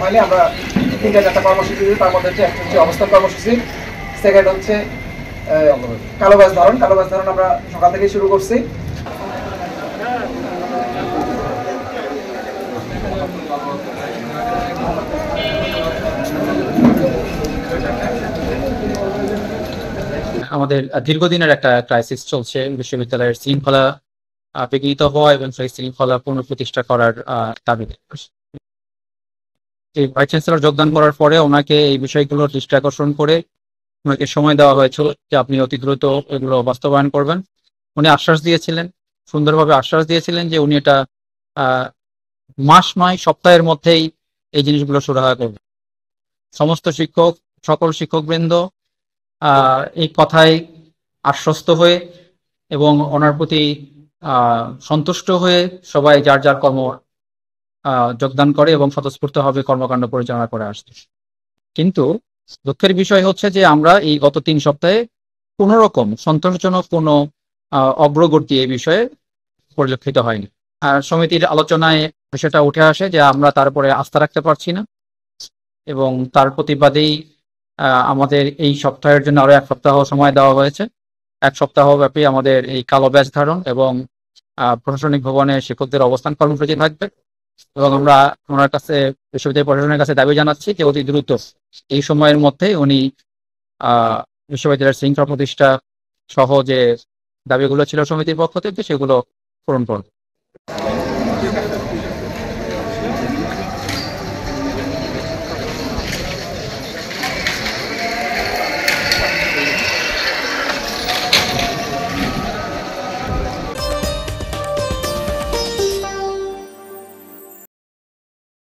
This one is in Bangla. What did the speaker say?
হয়নি, আমরা 3-4টা কর্মসূচি দিই। তার মধ্যে হচ্ছে একটা হচ্ছে অবস্থান কর্মসূচি, সেকেন্ড হচ্ছে কালোবাজ ধরন। আমরা সকাল থেকে শুরু করছি। আমাদের দীর্ঘদিনের একটা ক্রাইসিস চলছে বিশ্ববিদ্যালয়ের শৃঙ্খলা বিঘ্নিত হওয়া এবং সেই শৃঙ্খলা পুনঃপ্রতিষ্ঠা করার দাবিতে। এই ভাইস চ্যান্সেলর যোগদান করার পরে ওনাকে এই বিষয়গুলোর দৃষ্টি আকর্ষণ করে ওনাকে সময় দেওয়া হয়েছিল যে আপনি অতি দ্রুত এগুলো বাস্তবায়ন করবেন। উনি আশ্বাস দিয়েছিলেন, সুন্দরভাবে আশ্বাস দিয়েছিলেন যে উনি এটা মাস নয় সপ্তাহের মধ্যেই এই জিনিসগুলো সুরাহা করবেন। সমস্ত শিক্ষক, সকল শিক্ষকবৃন্দ এই কথায় আশ্বস্ত হয়ে এবং ওনার প্রতি সন্তুষ্ট হয়ে সবাই যার যার কর্ম যোগদান করে এবং স্বতঃস্ফূর্তভাবে কর্মকাণ্ড পরিচালনা করে আসছে। কিন্তু দুঃখের বিষয় হচ্ছে যে আমরা এই গত 3 সপ্তাহে কোন রকম সন্তোষজনক কোনো অগ্রগতি এই বিষয়ে পরিলক্ষিত হয়নি। আর সমিতির আলোচনায় বিষয়টা উঠে আসে যে আমরা তারপরে আস্থা রাখতে পারছি না এবং তার প্রতিবাদেই আমাদের এই সপ্তাহের জন্য আরো 1 সপ্তাহ সময় দেওয়া হয়েছে। 1 সপ্তাহ ব্যাপী আমাদের এই কালো ব্যাজ ধারণ এবং প্রশাসনিক ভবনে শিক্ষকদের অবস্থান কর্মসূচি থাকবে এবং আমরা ওনার কাছে, বিশ্ববিদ্যালয় প্রশাসনের কাছে দাবি জানাচ্ছি যে অতি দ্রুত এই সময়ের মধ্যে উনি বিশ্ববিদ্যালয়ের শৃঙ্খলা প্রতিষ্ঠা সহ যে দাবিগুলো ছিল সমিতির পক্ষ থেকে সেগুলো পূরণ করবে।